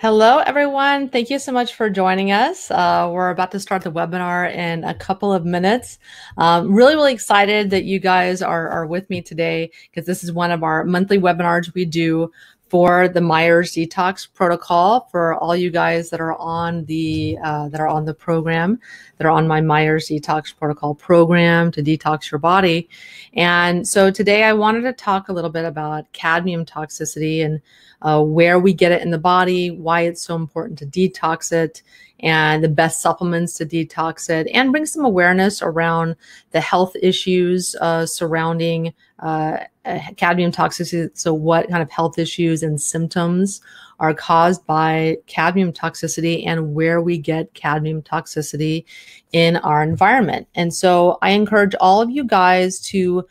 Hello, everyone. Thank you so much for joining us. We're about to start the webinar in a couple of minutes. Really excited that you guys are with me today because this is one of our monthly webinars we do for the Myers Detox protocol for all you guys that are on the program, that are on my Myers Detox protocol program to detox your body. And so today I wanted to talk a little bit about cadmium toxicity and where we get it in the body, why it's so important to detox it, and the best supplements to detox it, and bring some awareness around the health issues surrounding cadmium toxicity. So what kind of health issues and symptoms are caused by cadmium toxicity and where we get cadmium toxicity in our environment. And so I encourage all of you guys to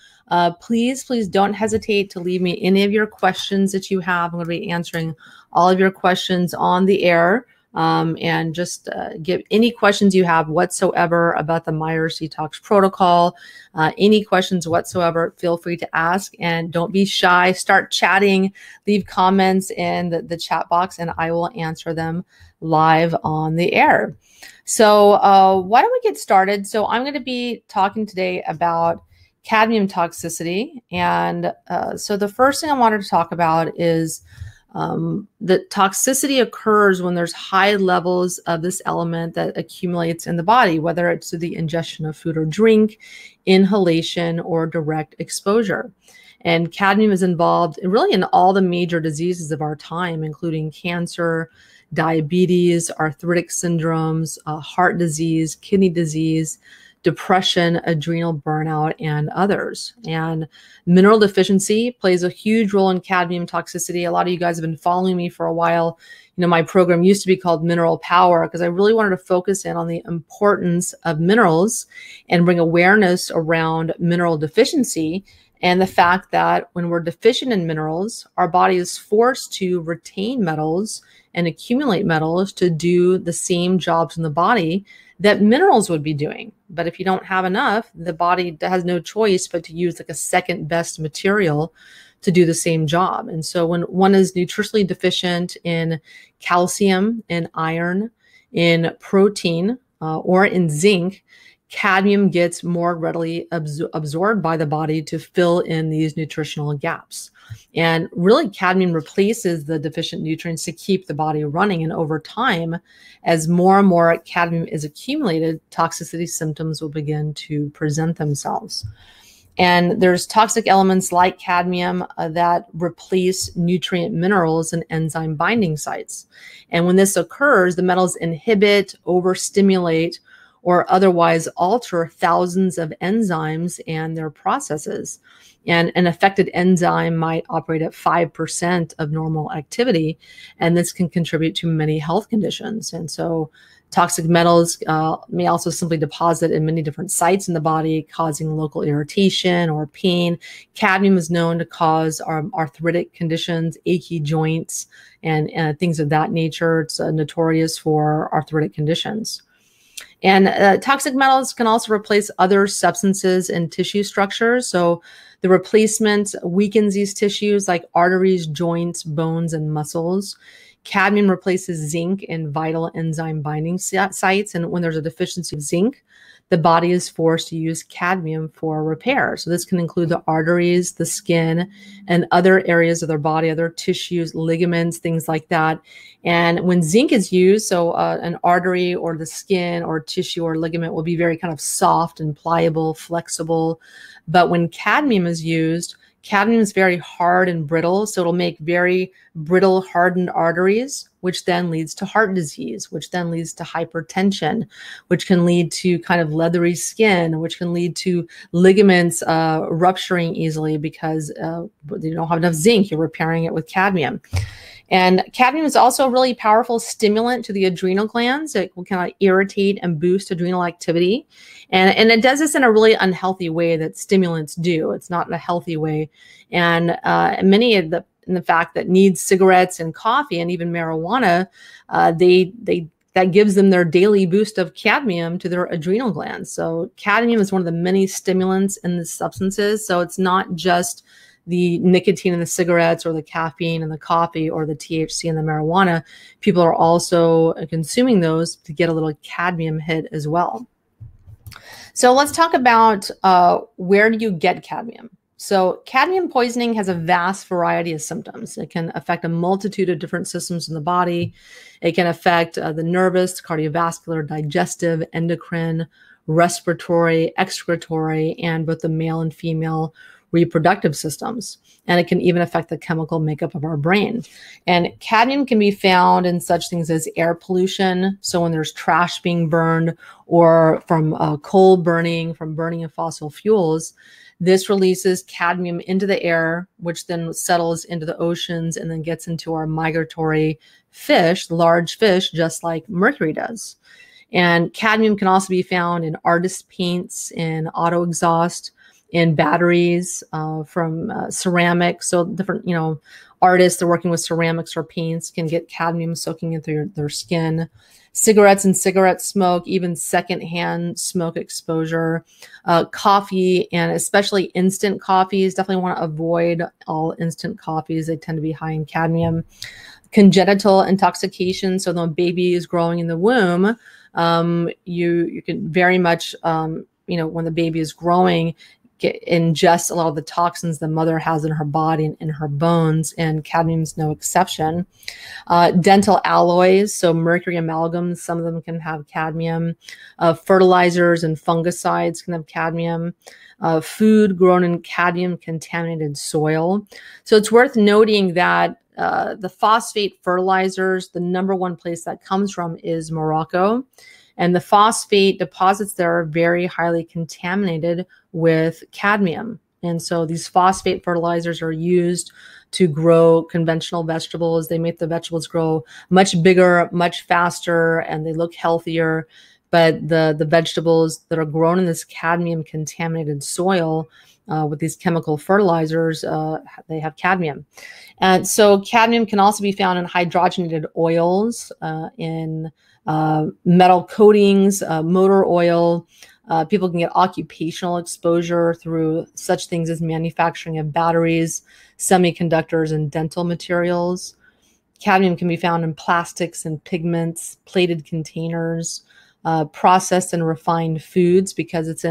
please don't hesitate to leave me any of your questions that you have. I'm going to be answering all of your questions on the air. And just give any questions you have whatsoever about the Myers Detox protocol, any questions whatsoever, feel free to ask, and don't be shy. Start chatting, leave comments in the chat box, and I will answer them live on the air. So why don't we get started? So I'm going to be talking today about cadmium toxicity. And so the first thing I wanted to talk about is the toxicity occurs when there's high levels of this element that accumulates in the body, whether it's through the ingestion of food or drink, inhalation, or direct exposure. And cadmium is involved really in all the major diseases of our time, including cancer, diabetes, arthritic syndromes, heart disease, kidney disease, depression, adrenal burnout, and others. And mineral deficiency plays a huge role in cadmium toxicity. A lot of you guys have been following me for a while. You know, my program used to be called Mineral Power because I really wanted to focus in on the importance of minerals and bring awareness around mineral deficiency and the fact that when we're deficient in minerals, our body is forced to retain metals and accumulate metals to do the same jobs in the body that minerals would be doing. But if you don't have enough, the body has no choice but to use like a second best material to do the same job. And so when one is nutritionally deficient in calcium, in iron, in protein, or in zinc, cadmium gets more readily absorbed by the body to fill in these nutritional gaps. And really, cadmium replaces the deficient nutrients to keep the body running. And over time, as more and more cadmium is accumulated, toxicity symptoms will begin to present themselves. And there's toxic elements like cadmium that replace nutrient minerals and enzyme binding sites. And when this occurs, the metals inhibit, overstimulate, or otherwise alter thousands of enzymes and their processes. And an affected enzyme might operate at 5% of normal activity, and this can contribute to many health conditions. And so toxic metals may also simply deposit in many different sites in the body, causing local irritation or pain. Cadmium is known to cause arthritic conditions, achy joints, and things of that nature. It's notorious for arthritic conditions. And toxic metals can also replace other substances and tissue structures. So the replacement weakens these tissues like arteries, joints, bones, and muscles. Cadmium replaces zinc in vital enzyme binding sites. And when there's a deficiency of zinc, the body is forced to use cadmium for repair. So this can include the arteries, the skin, and other areas of their body, other tissues, ligaments, things like that. And when zinc is used, so an artery or the skin or tissue or ligament will be very kind of soft and pliable, flexible. But when cadmium is used, cadmium is very hard and brittle, so it'll make very brittle, hardened arteries, which then leads to heart disease, which then leads to hypertension, which can lead to kind of leathery skin, which can lead to ligaments rupturing easily because you don't have enough zinc. You're repairing it with cadmium. And cadmium is also a really powerful stimulant to the adrenal glands. It will kind of irritate and boost adrenal activity. And it does this in a really unhealthy way that stimulants do. It's not in a healthy way. And many of the fact that need cigarettes and coffee and even marijuana, that gives them their daily boost of cadmium to their adrenal glands. So cadmium is one of the many stimulants in the substances. So it's not just the nicotine in the cigarettes or the caffeine in the coffee or the THC in the marijuana, people are also consuming those to get a little cadmium hit as well. So let's talk about where do you get cadmium? So cadmium poisoning has a vast variety of symptoms. It can affect a multitude of different systems in the body. It can affect the nervous, cardiovascular, digestive, endocrine, respiratory, excretory, and both the male and female reproductive systems. And it can even affect the chemical makeup of our brain. And cadmium can be found in such things as air pollution. So when there's trash being burned, or from coal burning, from burning of fossil fuels, this releases cadmium into the air, which then settles into the oceans and then gets into our migratory fish, large fish, just like mercury does. And cadmium can also be found in artist paints, in auto exhaust, in batteries, from ceramics. So different, artists that are working with ceramics or paints can get cadmium soaking into their skin. Cigarettes and cigarette smoke, even secondhand smoke exposure, coffee, and especially instant coffees. Definitely want to avoid all instant coffees. They tend to be high in cadmium. Congenital intoxication. So when a baby is growing in the womb, you can very much, when the baby is growing, ingest a lot of the toxins the mother has in her body and in her bones, and cadmium's no exception. Dental alloys, so mercury amalgams, some of them can have cadmium. Fertilizers and fungicides can have cadmium. Food grown in cadmium contaminated soil. So it's worth noting that the phosphate fertilizers, the number one place that comes from is Morocco. And the phosphate deposits there are very highly contaminated with cadmium. And so these phosphate fertilizers are used to grow conventional vegetables. They make the vegetables grow much bigger, much faster, and they look healthier. But the vegetables that are grown in this cadmium contaminated soil with these chemical fertilizers, they have cadmium. And so cadmium can also be found in hydrogenated oils, in metal coatings, motor oil. People can get occupational exposure through such things as manufacturing of batteries, semiconductors, and dental materials. Cadmium can be found in plastics and pigments, plated containers, processed and refined foods, because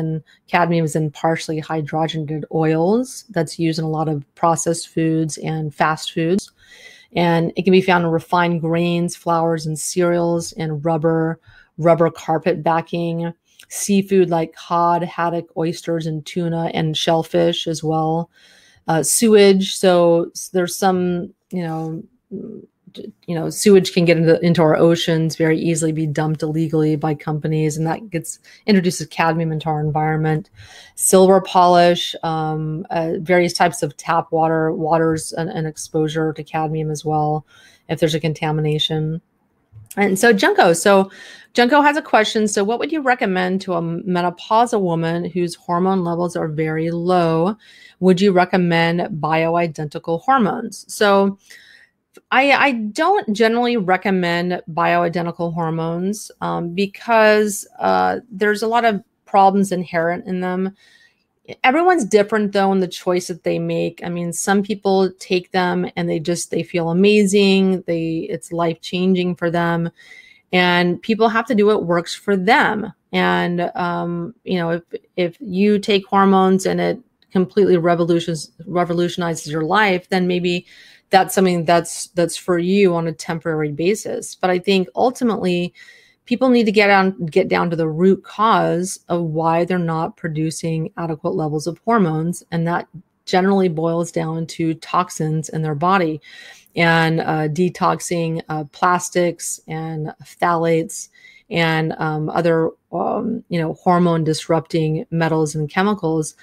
cadmium is in partially hydrogenated oils that's used in a lot of processed foods and fast foods. And it can be found in refined grains, flours, and cereals, and rubber carpet backing, seafood like cod, haddock, oysters, and tuna, and shellfish as well. Sewage. So there's some, sewage can get into our oceans very easily, be dumped illegally by companies, and that introduces cadmium into our environment. Silver polish, various types of tap waters, an exposure to cadmium as well, if there's a contamination. And so Junko has a question. So what would you recommend to a menopausal woman whose hormone levels are very low? Would you recommend bioidentical hormones? So I don't generally recommend bioidentical hormones because there's a lot of problems inherent in them. Everyone's different though in the choice that they make. I mean, some people take them and they feel amazing. It's life-changing for them, and people have to do what works for them. And if you take hormones and it completely revolutionizes your life, then maybe that's something that's for you on a temporary basis. But I think ultimately people need to get down to the root cause of why they're not producing adequate levels of hormones. And that generally boils down to toxins in their body, and detoxing plastics and phthalates and other hormone disrupting metals and chemicals.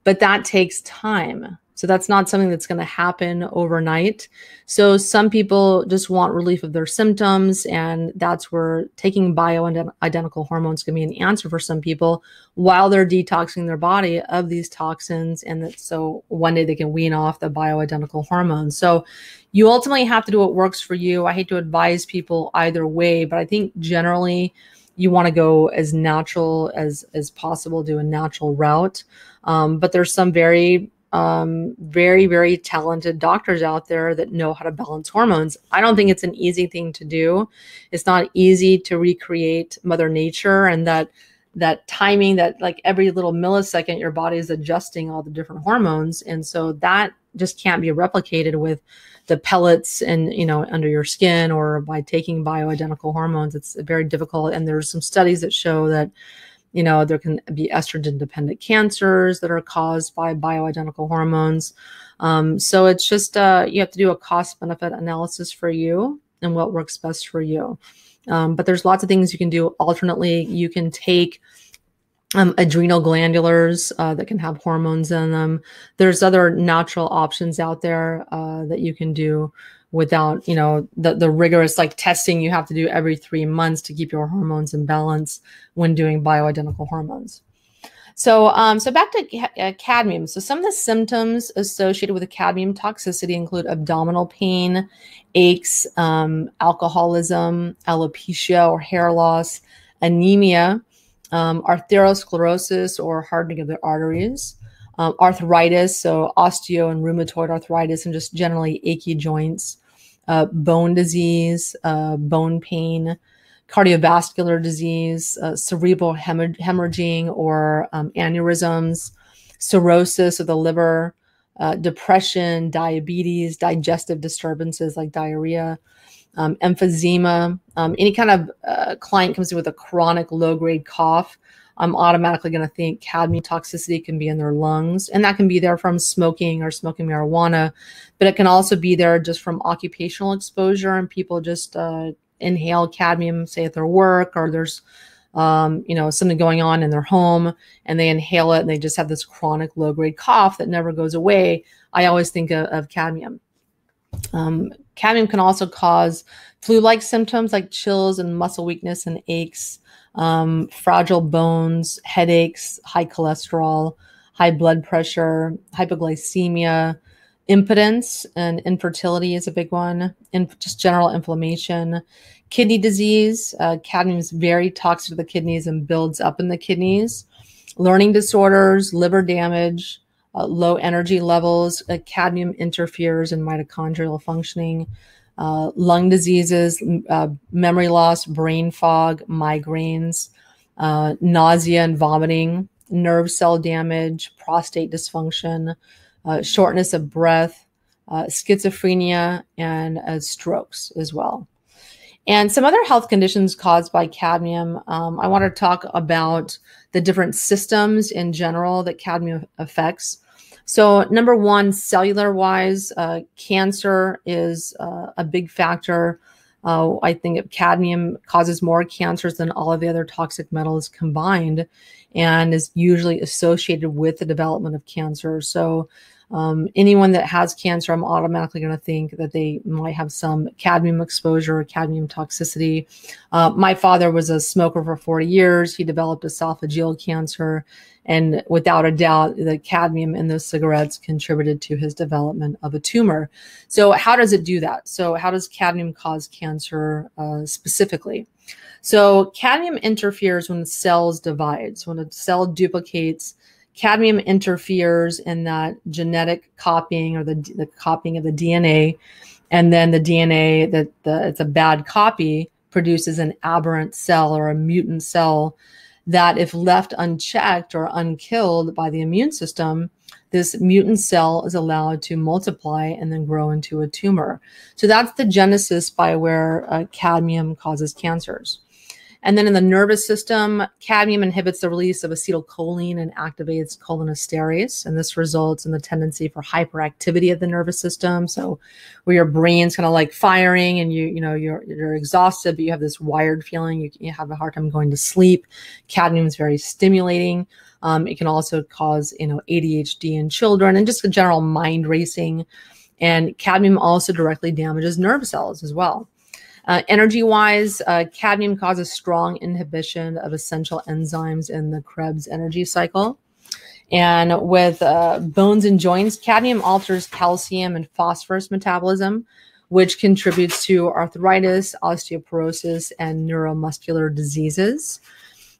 But that takes time. So that's not something that's going to happen overnight. So some people just want relief of their symptoms, and that's where taking bioidentical hormones can be an answer for some people while they're detoxing their body of these toxins, and so one day they can wean off the bioidentical hormones. So you ultimately have to do what works for you. I hate to advise people either way, but I think generally you want to go as natural as possible, do a natural route. But there's some very very, very talented doctors out there that know how to balance hormones. I don't think it's an easy thing to do. It's not easy to recreate Mother Nature, and that timing, that like every little millisecond your body is adjusting all the different hormones. And so that just can't be replicated with the pellets and, under your skin or by taking bioidentical hormones. It's very difficult. And there's some studies that show that, there can be estrogen dependent cancers that are caused by bioidentical hormones. So it's just, you have to do a cost benefit analysis for you and what works best for you. But there's lots of things you can do alternately. You can take adrenal glandulars that can have hormones in them. There's other natural options out there that you can do without, the rigorous like testing you have to do every 3 months to keep your hormones in balance when doing bioidentical hormones. So, so back to cadmium. So some of the symptoms associated with the cadmium toxicity include abdominal pain, aches, alcoholism, alopecia or hair loss, anemia, arteriosclerosis or hardening of the arteries, arthritis, so osteo and rheumatoid arthritis, and just generally achy joints, bone disease, bone pain, cardiovascular disease, cerebral hemorrhaging or aneurysms, cirrhosis of the liver, depression, diabetes, digestive disturbances like diarrhea, emphysema. Any kind of client comes in with a chronic low-grade cough, I'm automatically going to think cadmium toxicity can be in their lungs, and that can be there from smoking or smoking marijuana, but it can also be there just from occupational exposure, and people just inhale cadmium, say at their work, or there's something going on in their home and they inhale it and they just have this chronic low-grade cough that never goes away. I always think of cadmium. Cadmium can also cause flu-like symptoms like chills and muscle weakness and aches, fragile bones, headaches, high cholesterol, high blood pressure, hypoglycemia, impotence and infertility is a big one, and just general inflammation. Kidney disease, cadmium is very toxic to the kidneys and builds up in the kidneys. Learning disorders, liver damage, low energy levels, cadmium interferes in mitochondrial functioning, lung diseases, memory loss, brain fog, migraines, nausea and vomiting, nerve cell damage, prostate dysfunction, shortness of breath, schizophrenia, and strokes as well. And some other health conditions caused by cadmium. I want to talk about the different systems in general that cadmium affects. So number one, cellular wise, cancer is a big factor. I think cadmium causes more cancers than all of the other toxic metals combined, and is usually associated with the development of cancer. So anyone that has cancer, I'm automatically going to think that they might have some cadmium exposure or cadmium toxicity. My father was a smoker for 40 years. He developed esophageal cancer, and without a doubt, the cadmium in those cigarettes contributed to his development of a tumor. So how does it do that? So how does cadmium cause cancer specifically? So cadmium interferes when cells divide. So when a cell duplicates, cadmium interferes in that genetic copying or the copying of the DNA, and then the DNA it's a bad copy produces an aberrant cell or a mutant cell that, if left unchecked or unkilled by the immune system, this mutant cell is allowed to multiply and then grow into a tumor. So that's the genesis by where cadmium causes cancers. And then in the nervous system, cadmium inhibits the release of acetylcholine and activates cholinesterase. And this results in the tendency for hyperactivity of the nervous system. So where your brain's kind of like firing and you're exhausted, but you have this wired feeling, you have a hard time going to sleep. Cadmium is very stimulating. It can also cause, ADHD in children and just a general mind racing. And cadmium also directly damages nerve cells as well. Energy-wise, cadmium causes strong inhibition of essential enzymes in the Krebs energy cycle. And with bones and joints, cadmium alters calcium and phosphorus metabolism, which contributes to arthritis, osteoporosis, and neuromuscular diseases.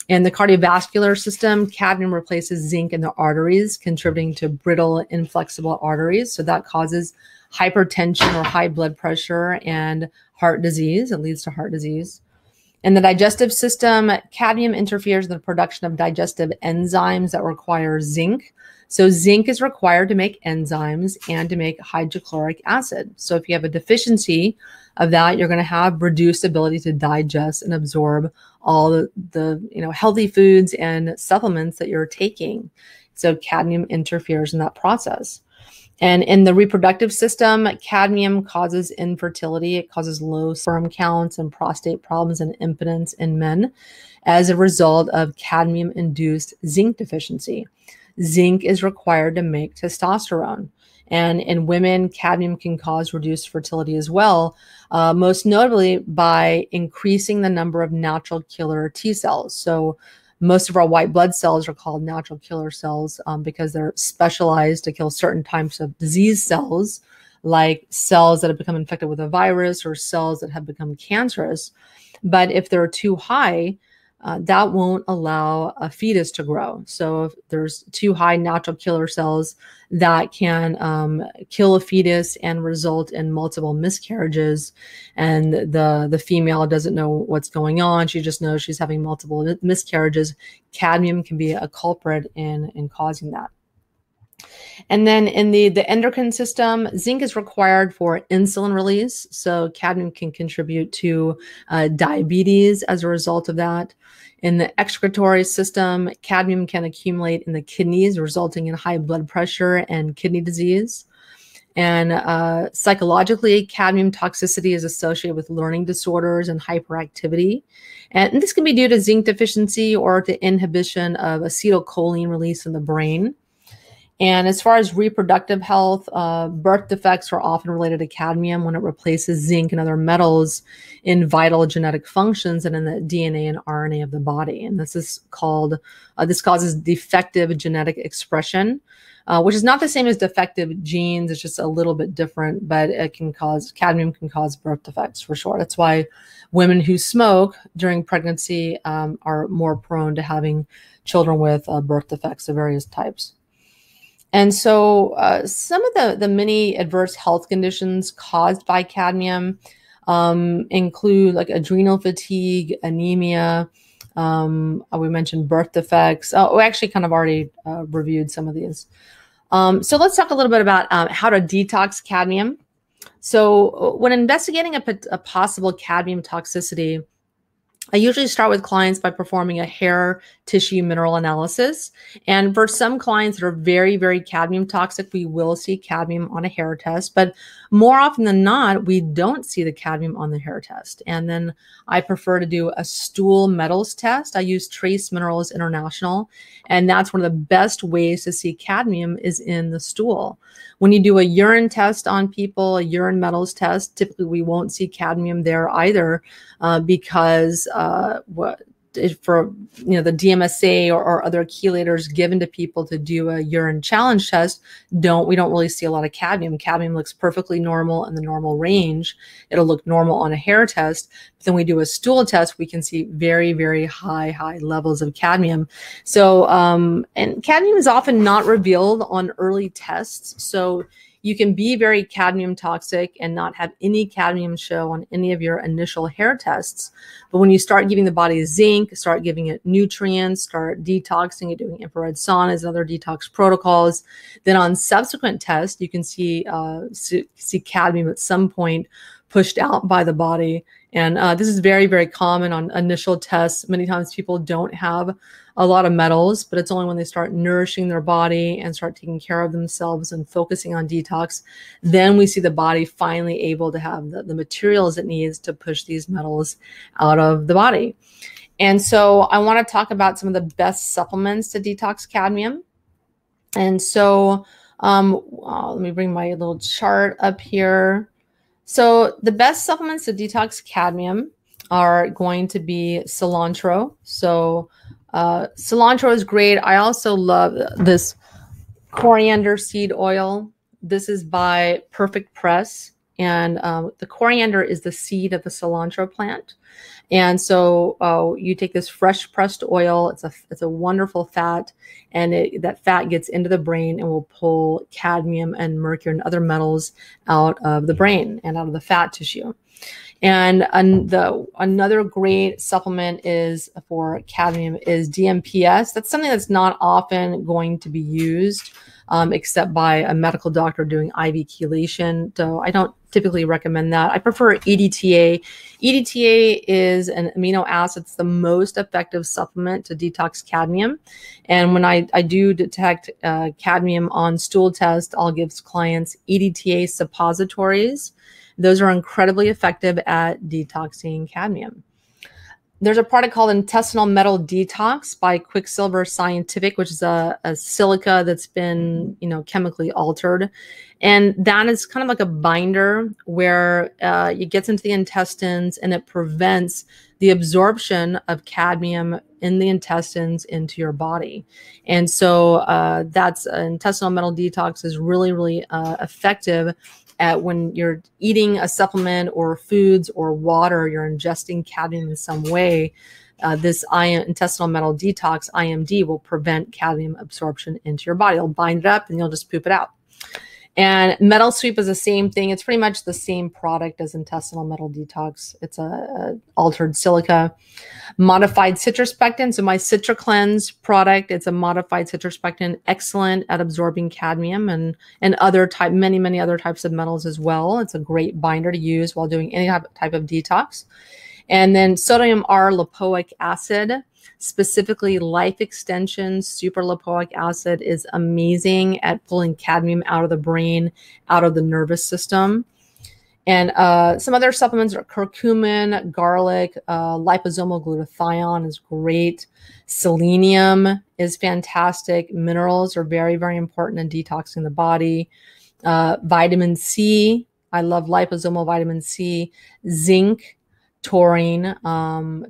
In the cardiovascular system, cadmium replaces zinc in the arteries, contributing to brittle, inflexible arteries. So that causes hypertension or high blood pressure and heart disease. It leads to heart disease. In the digestive system, cadmium interferes in the production of digestive enzymes that require zinc. So zinc is required to make enzymes and to make hydrochloric acid. So if you have a deficiency of that, you're going to have reduced ability to digest and absorb all the healthy foods and supplements that you're taking. So cadmium interferes in that process. And in the reproductive system, cadmium causes infertility. It causes low sperm counts and prostate problems and impotence in men as a result of cadmium-induced zinc deficiency. Zinc is required to make testosterone. And in women, cadmium can cause reduced fertility as well, most notably by increasing the number of natural killer T cells. So most of our white blood cells are called natural killer cells because they're specialized to kill certain types of disease cells, like cells that have become infected with a virus or cells that have become cancerous. But if they're too high, that won't allow a fetus to grow. So if there's too high natural killer cells, that can kill a fetus and result in multiple miscarriages. And the female doesn't know what's going on. She just knows she's having multiple miscarriages. Cadmium can be a culprit in causing that. And then in the endocrine system, zinc is required for insulin release. So cadmium can contribute to diabetes as a result of that. In the excretory system, cadmium can accumulate in the kidneys, resulting in high blood pressure and kidney disease. And psychologically, cadmium toxicity is associated with learning disorders and hyperactivity. And this can be due to zinc deficiency or to inhibition of acetylcholine release in the brain. And as far as reproductive health, birth defects are often related to cadmium when it replaces zinc and other metals in vital genetic functions and in the DNA and RNA of the body. And this is called, this causes defective genetic expression, which is not the same as defective genes. It's just a little bit different, but it can cause, cadmium can cause birth defects for sure. That's why women who smoke during pregnancy are more prone to having children with birth defects of various types. And so some of the many adverse health conditions caused by cadmium include like adrenal fatigue, anemia. We mentioned birth defects. We actually kind of already reviewed some of these. So let's talk a little bit about how to detox cadmium. So when investigating a possible cadmium toxicity, I usually start with clients by performing a hair tissue mineral analysis. And for some clients that are very, very cadmium toxic, we will see cadmium on a hair test. But more often than not, we don't see the cadmium on the hair test. And then I prefer to do a stool metals test. I use Trace Minerals International. And that's one of the best ways to see cadmium is in the stool. When you do a urine test on people, a urine metals test, typically we won't see cadmium there either because for the DMSA or other chelators given to people to do a urine challenge test, we don't really see a lot of cadmium. Cadmium looks perfectly normal in the normal range. It'll look normal on a hair test. But then we do a stool test, we can see very, very high levels of cadmium. So, and cadmium is often not revealed on early tests. So you can be very cadmium toxic and not have any cadmium show on any of your initial hair tests. But when you start giving the body zinc, start giving it nutrients, start detoxing it, doing infrared saunas and other detox protocols, then on subsequent tests, you can see cadmium at some point pushed out by the body. And this is very, very common on initial tests. Many times people don't have a lot of metals, but it's only when they start nourishing their body and start taking care of themselves and focusing on detox, then we see the body finally able to have the materials it needs to push these metals out of the body. And so I want to talk about some of the best supplements to detox cadmium. And so let me bring my little chart up here. So the best supplements to detox cadmium are going to be cilantro. So cilantro is great. I also love this coriander seed oil. This is by Perfect Press. And the coriander is the seed of the cilantro plant. And so you take this fresh pressed oil. It's a wonderful fat, and that fat gets into the brain and will pull cadmium and mercury and other metals out of the brain and out of the fat tissue. And another great supplement is for cadmium is DMPS. That's something that's not often going to be used except by a medical doctor doing IV chelation. So I don't typically recommend that. I prefer EDTA. EDTA is an amino acid. It's the most effective supplement to detox cadmium. And when I do detect cadmium on stool test, I'll give clients EDTA suppositories. Those are incredibly effective at detoxing cadmium. There's a product called Intestinal Metal Detox by Quicksilver Scientific, which is a silica that's been, chemically altered. And that is kind of like a binder where it gets into the intestines and it prevents the absorption of cadmium in the intestines into your body. And so that's intestinal metal detox is really, really effective at when you're eating a supplement or foods or water, you're ingesting cadmium in some way. This intestinal metal detox, IMD, will prevent cadmium absorption into your body. It'll bind it up and you'll just poop it out. And Metal Sweep is the same thing. It's pretty much the same product as intestinal metal detox. It's a altered silica. Modified citrus pectin. So my Citra Cleanse product, it's a modified citrus pectin, excellent at absorbing cadmium and many other types of metals as well. It's a great binder to use while doing any type of detox. And then sodium R-lipoic acid, specifically Life Extension super lipoic acid, is amazing at pulling cadmium out of the brain, out of the nervous system. And some other supplements are curcumin, garlic, liposomal glutathione is great. Selenium is fantastic. Minerals are very, very important in detoxing the body. Vitamin C, I love liposomal vitamin C. Zinc, taurine.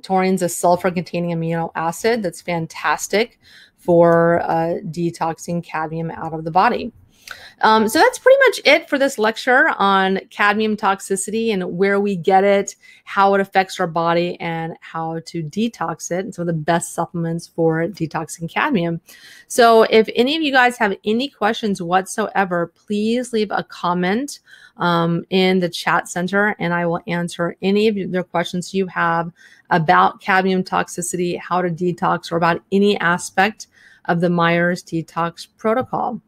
Taurine's a sulfur-containing amino acid that's fantastic for detoxing cadmium out of the body. So that's pretty much it for this lecture on cadmium toxicity and where we get it, how it affects our body, and how to detox it, and some of the best supplements for detoxing cadmium. So if any of you guys have any questions whatsoever, please leave a comment in the chat center, and I will answer any of your questions you have about cadmium toxicity, how to detox, or about any aspect of the Myers Detox Protocol.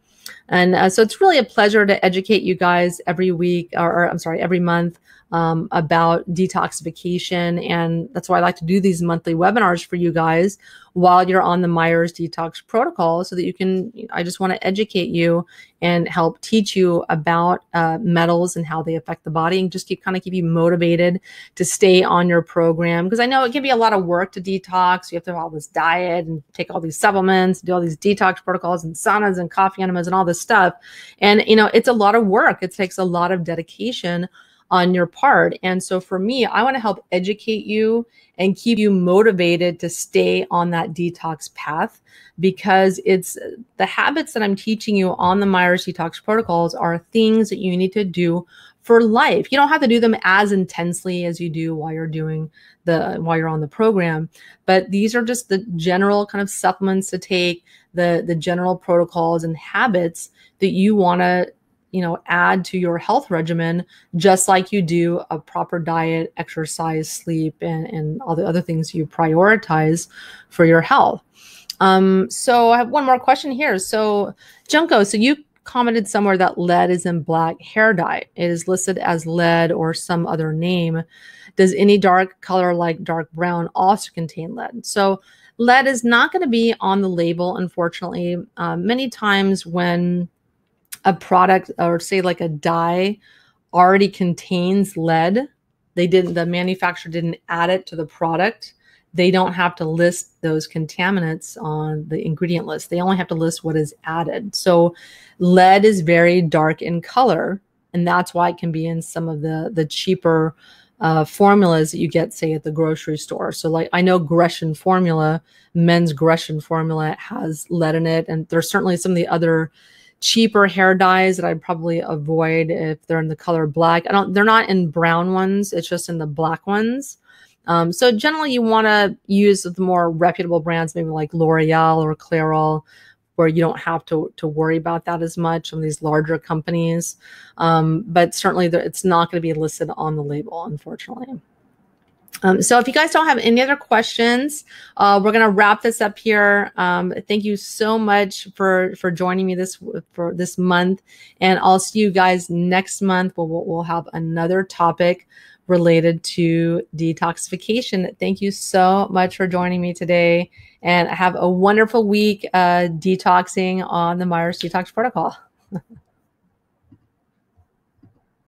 And so it's really a pleasure to educate you guys every week, or I'm sorry, every month about detoxification. And that's why I like to do these monthly webinars for you guys while you're on the Myers Detox Protocol, so that you can, I just want to educate you and help teach you about metals and how they affect the body, and just keep you motivated to stay on your program. Because I know it can be a lot of work to detox. You have to have all this diet and take all these supplements, do all these detox protocols and saunas and coffee enemas and all this stuff. And, it's a lot of work. It takes a lot of dedication on your part. And so for me, I want to help educate you and keep you motivated to stay on that detox path, because it's the habits that I'm teaching you on the Myers Detox Protocols are things that you need to do for life. You don't have to do them as intensely as you do while you're on the program, but these are just the general kind of supplements to take, the general protocols and habits that you want to add to your health regimen, just like you do a proper diet, exercise, sleep, and all the other things you prioritize for your health. So I have one more question here. So Junko, so you commented somewhere that lead is in black hair dye. It is listed as lead or some other name. Does any dark color like dark brown also contain lead? So lead is not going to be on the label, unfortunately. Many times when a product, or say like a dye, already contains lead, the manufacturer didn't add it to the product, they don't have to list those contaminants on the ingredient list. They only have to list what is added. So lead is very dark in color, and that's why it can be in some of the cheaper formulas that you get, say, at the grocery store. So like, I know Gresham formula, men's Gresham formula, has lead in it. And there's certainly some of the other cheaper hair dyes that I'd probably avoid if they're in the color black. They're not in brown ones. It's just in the black ones. So generally you want to use the more reputable brands, maybe like L'Oreal or Clairol, where you don't have to worry about that as much on these larger companies. But certainly it's not going to be listed on the label, unfortunately. So if you guys don't have any other questions, we're going to wrap this up here. Thank you so much for joining me for this month. And I'll see you guys next month. We'll have another topic related to detoxification. Thank you so much for joining me today. And have a wonderful week detoxing on the Myers Detox Protocol.